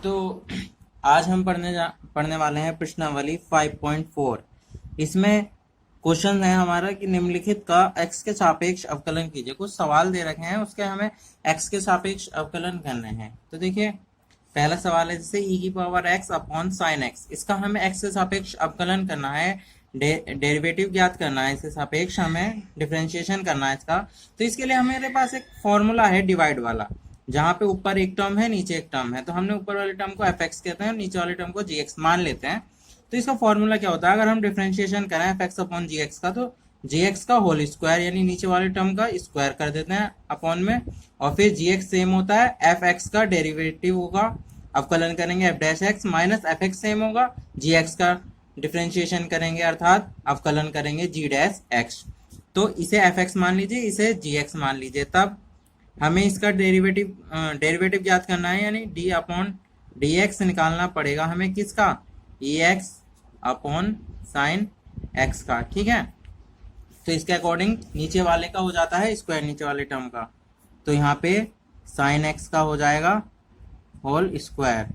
तो आज हम पढ़ने वाले हैं प्रश्नावली 5.4। इसमें क्वेश्चन है हमारा कि निम्नलिखित का एक्स के सापेक्ष अवकलन कीजिए। कुछ सवाल दे रखे हैं, उसके हमें एक्स के सापेक्ष अवकलन करने हैं। तो देखिए, पहला सवाल है जैसे ई की power x upon sine x, इसका हमें एक्स के सापेक्ष अवकलन करना है, डेरिवेटिव ज्ञात करना है, इसके सापेक्ष हमें डिफरेंशिएशन करना है इसका। तो इसके लिए हमारे पास एक फॉर्मूला है डिवाइड वाला, जहाँ पे ऊपर एक टर्म है नीचे एक टर्म है। तो हमने ऊपर वाले टर्म को एफ एक्स कहते हैं, नीचे वाले टर्म को जी एक्स मान लेते हैं। तो इसका फॉर्मूला क्या होता है, अगर हम डिफरेंशिएशन करें एफ एक्स अपॉन जी एक्स का, तो जी एक्स का होल स्क्वायर यानी नीचे वाले टर्म का स्क्वायर कर देते हैं अपॉन में, और फिर जी एक्स सेम होता है एफ एक्स का डेरिवेटिव होगा, अवकलन करेंगे F dash x minus F x same होगा जी एक्स का डिफरेंशिएशन करेंगे अर्थात अवकलन करेंगे जी डैश एक्स। तो इसे एफ एक्स मान लीजिए, इसे जी एक्स मान लीजिए। तब हमें इसका डेरिवेटिव ज्ञात करना है, यानी डी अपॉन डी एक्स निकालना पड़ेगा हमें, किसका, ई एक्स अपॉन साइन एक्स का। ठीक है, तो इसके अकॉर्डिंग नीचे वाले का हो जाता है स्क्वायर नीचे वाले टर्म का, तो यहाँ पे साइन एक्स का हो जाएगा होल स्क्वायर,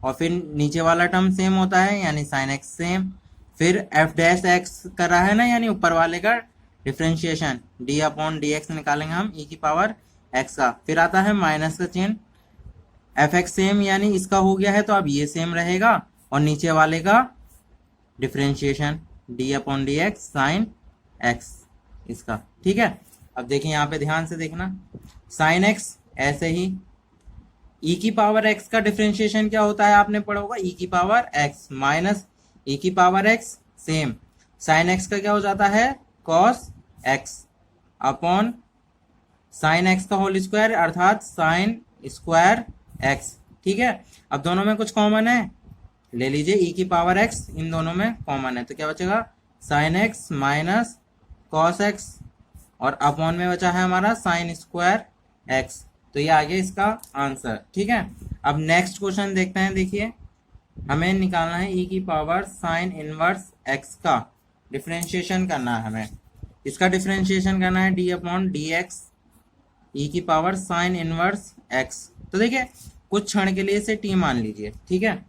और फिर नीचे वाला टर्म सेम होता है यानी साइन एक्स सेम, फिर एफ डैश एक्स कर रहा है ना, यानी ऊपर वाले का differentiation D upon d x निकालेंगे हम ई की पावर एक्स का, फिर आता है माइनस का चिन्ह, एफ एक्स सेम यानी इसका हो गया है तो अब ये सेम रहेगा, और नीचे वाले का differentiation D upon d x sine x इसका। ठीक है, अब देखिए यहाँ पे ध्यान से देखना, साइन एक्स ऐसे ही, ई की पावर एक्स का डिफरेंशिएशन क्या होता है आपने पढ़ा होगा, ई की पावर एक्स माइनस ई की power x same, sine x का क्या हो जाता है cos x upon sine x का होल स्क्वायर अर्थात साइन स्क्वायर एक्स। ठीक है, अब दोनों में कुछ कॉमन है, ले लीजिए ई की पावर एक्स, इन दोनों में कॉमन है, तो क्या बचेगा sine x minus cos x, और अपॉन में बचा है हमारा साइन स्क्वायर एक्स। तो ये आ गया इसका आंसर। ठीक है, अब नेक्स्ट क्वेश्चन देखते हैं। देखिए, हमें निकालना है ई की पावर साइन इनवर्स एक्स का डिफरेंशिएशन करना है हमें, इसका डिफरेंशिएशन करना है डी अपॉन डी एक्स ई की पावर साइन इनवर्स एक्स। तो देखिए, कुछ क्षण के लिए इसे टी मान लीजिए। ठीक है,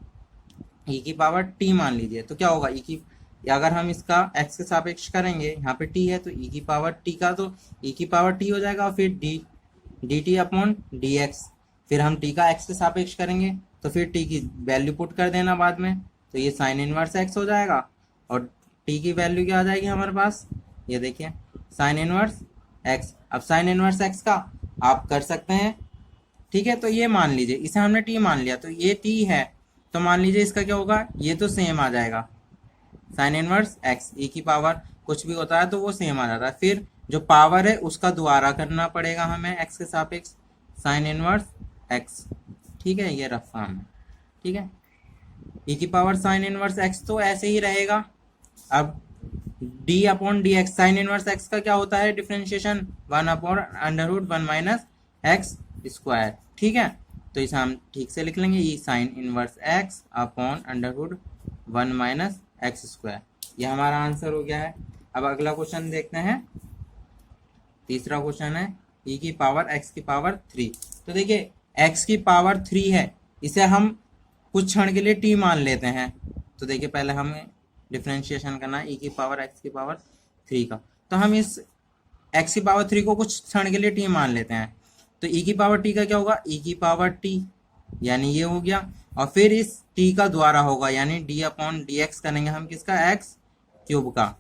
ई की पावर टी मान लीजिए, तो क्या होगा, ई की अगर हम इसका एक्स के सापेक्ष करेंगे, यहाँ पे टी है तो ई की पावर टी का तो ई की पावर टी हो जाएगा, और फिर D T upon d x, फिर हम टी का एक्स के सापेक्ष करेंगे तो फिर टी की वैल्यू पुट कर देना बाद में, तो ये साइन इनवर्स एक्स हो जाएगा, और टी की वैल्यू क्या आ जाएगी हमारे पास, ये देखिए साइन इनवर्स एक्स। अब साइन इनवर्स एक्स का आप कर सकते हैं। ठीक है, तो ये मान लीजिए, इसे हमने टी मान लिया, तो ये टी है, तो मान लीजिए इसका क्या होगा, ये तो सेम आ जाएगा साइन इनवर्स एक्स, ई की पावर कुछ भी होता है तो वो सेम आ जाता है, फिर जो पावर है उसका दोबारा करना पड़ेगा हमें एक्स के सापेक्ष साइन इनवर्स एक्स। ठीक है, ये रफ फॉर्म है। ठीक है, ई की पावर साइन इनवर्स एक्स तो ऐसे ही रहेगा। अब d upon d x, sine inverse x का क्या होता है differentiation, one upon under root one minus x square. ठीक है, तो इसे हम ठीक से लिख लेंगे, e sine inverse x upon under root one minus x square. यह हमारा आंसर हो गया है। अब अगला क्वेश्चन देखते हैं, तीसरा क्वेश्चन है ई की पावर एक्स की पावर 3। तो देखिए, एक्स की पावर 3 है, इसे हम कुछ क्षण के लिए टी मान लेते हैं। तो देखिए, पहले हमें डिफरेंशिएशन करना है ई की पावर एक्स की पावर 3 का, तो हम इस एक्स की पावर 3 को कुछ क्षण के लिए टी मान लेते हैं, तो ई की पावर टी का क्या होगा, ई की पावर टी यानी ये हो गया, और फिर इस टी का द्वारा होगा यानी डी अपॉन डी एक्स करेंगे हम किसका, एक्स क्यूब का।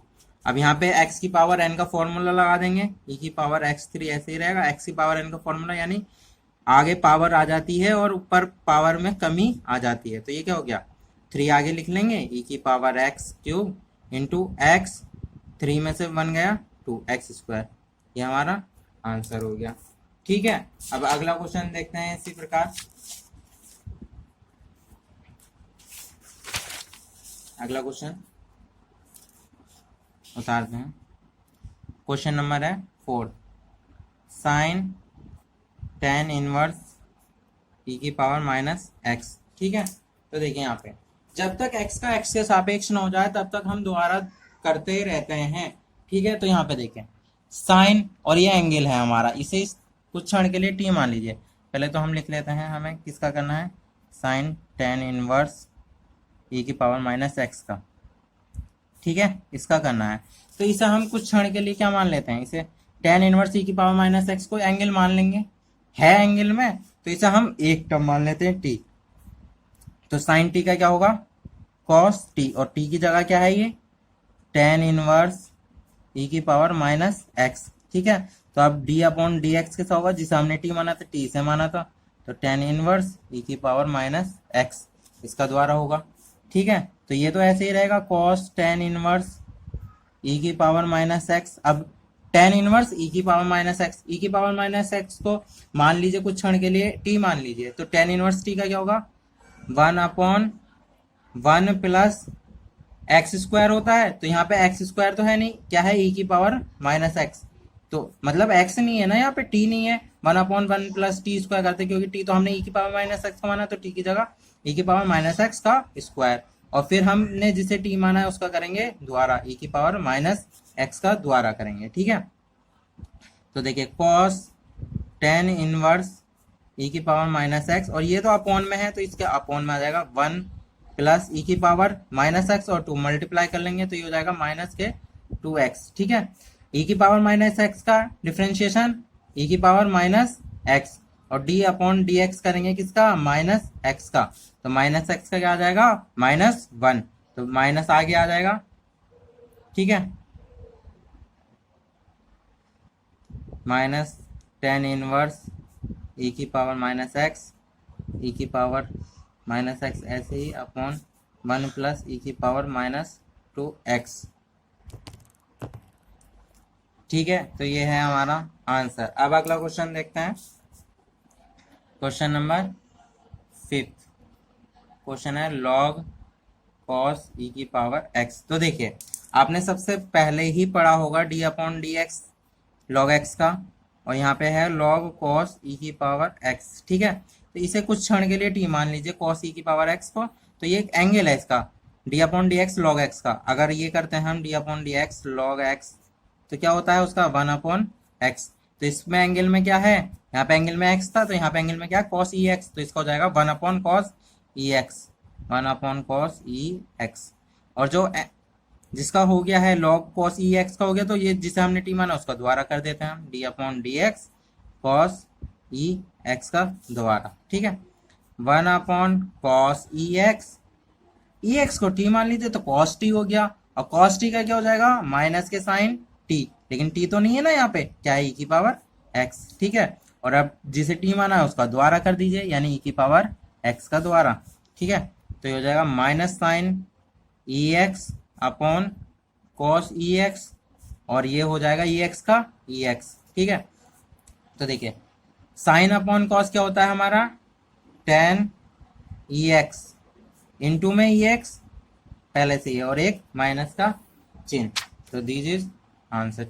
अब यहाँ पे x की पावर n का फॉर्मूला लगा देंगे, e की पावर x3 ऐसे ही रहेगा, x की पावर n का फॉर्मूला यानी आगे पावर आ जाती है और ऊपर पावर में कमी आ जाती है, तो ये क्या हो गया 3 आगे लिख लेंगे, e की power x cube into x, 3 में से बन गया 2x स्क्वायर, ये हमारा आंसर हो गया। ठीक है, अब अगला क्वेश्चन देखते हैं इसी प्रकार। अगला क्वेश्चन उतारते हैं, क्वेश्चन नंबर है 4, साइन टेन इनवर्स ई की पावर माइनस एक्स। ठीक है, तो देखिए यहाँ पे जब तक x का x के सापेक्ष न हो जाए तब तक हम दोबारा करते रहते हैं। ठीक है, तो यहाँ पे देखें साइन और ये एंगल है हमारा, इसे कुछ क्षण के लिए टी मान लीजिए। पहले तो हम लिख लेते हैं, हमें किसका करना है, साइन टेन इनवर्स ई की पावर माइनस एक्स का। ठीक है, इसका करना है। तो इसे हम कुछ क्षण के लिए क्या मान लेते हैं, इसे टेन इनवर्स ई की पावर माइनस एक्स को एंगल मान लेंगे, है एंगल में, तो इसे हम एक टर्म मान लेते हैं टी। तो साइन टी का क्या होगा, कॉस टी, और टी की जगह क्या है ये टेन इनवर्स ई की पावर माइनस एक्स। ठीक है, तो अब डी अपॉन डी एक्स कैसा होगा, जिसे हमने टी माना था टी से माना था, तो टेन इनवर्स ई की पावर माइनस एक्स इसका द्वारा होगा। ठीक है, तो ये तो ऐसे ही रहेगा कॉस टेन इनवर्स ई की पावर माइनस एक्स। अब टेन इनवर्स ई की पावर माइनस एक्स, ई की पावर माइनस एक्स को मान लीजिए कुछ क्षण के लिए टी मान लीजिए, तो टेन इनवर्स टी का क्या होगा, one upon one plus x square होता है, तो यहाँ पे एक्स स्क्वायर तो है नहीं, क्या है ई की पावर माइनस एक्स, तो मतलब एक्स नहीं है ना यहाँ पे, टी नहीं है, one upon one plus T square करते, क्योंकि टी तो हमने ई की पावर माइनस एक्स का माना, तो टी की जगह ई की पावर माइनस एक्स का स्क्वायर, और फिर हमने जिसे टी माना है उसका करेंगे द्वारा, ई की पावर माइनस एक्स का द्वारा करेंगे। ठीक है, तो देखिए कॉस टेन इनवर्स ई की पावर माइनस एक्स, और ये तो अपॉन में है तो इसके अपॉन में आ जाएगा वन प्लस ई की पावर माइनस एक्स, और टू मल्टीप्लाई कर लेंगे तो ये हो जाएगा माइनस के टू एक्स। ठीक है, ई की पावर माइनस एक्स का डिफ्रेंशिएशन ई की पावर माइनस एक्स, और डी अपॉन डी एक्स करेंगे किसका, माइनस एक्स का, तो माइनस एक्स का क्या आ जाएगा, माइनस वन, तो माइनस आगे आ जाएगा। ठीक है, माइनस टेन इनवर्स ई की पावर माइनस एक्स, ई की पावर माइनस एक्स ऐसे ही अपॉन वन प्लस ई की पावर माइनस टू एक्स। ठीक है, तो ये है हमारा आंसर। अब अगला क्वेश्चन देखते हैं, क्वेश्चन नंबर 5। क्वेश्चन है लॉग कॉस ई की पावर एक्स। तो देखिए आपने सबसे पहले ही पढ़ा होगा D upon d x log x का, और यहाँ पे है लॉग कॉस ई की पावर एक्स। ठीक है, तो इसे कुछ क्षण के लिए टी मान लीजिए कॉस ई की पावर एक्स को, तो ये एक एंगल है इसका D upon d x log x का। अगर ये करते हैं हम D upon d x log x, तो क्या होता है उसका वन अपॉन एक्स, तो इसमें एंगल में क्या है, यहाँ पे एंगल में एक्स था, तो यहाँ पे एंगल में क्या है कॉस ई एक्स, तो इसका हो जाएगा one upon cos e x, one upon cos e x. और जो जिसका हो गया है लॉग कॉस ई एक्स का हो गया, तो ये जिसे हमने टी माना उसका द्वारा कर देते हैं हम, D upon d x cos e x का द्वारा। ठीक है, one upon cos e x को टी मान लीजिए तो कॉस टी हो गया, और कॉस टी का क्या हो जाएगा, माइनस के साइन टी, लेकिन टी तो नहीं है ना यहाँ पे, क्या है ई की पावर एक्स। ठीक है, और अब जिसे टी माना है उसका द्वारा कर दीजिए, यानी ई की पावर एक्स का द्वारा। ठीक है, तो ये हो जाएगा minus sine e x upon cos e x, और ये हो जाएगा ई एक्स का ई एक्स। ठीक है, तो देखिए साइन अपॉन कॉस क्या होता है हमारा, टेन ई एक्स, इंटू में ई एक्स पहले से ही, और एक माइनस का चिन्ह, तो दिस इज आंसर।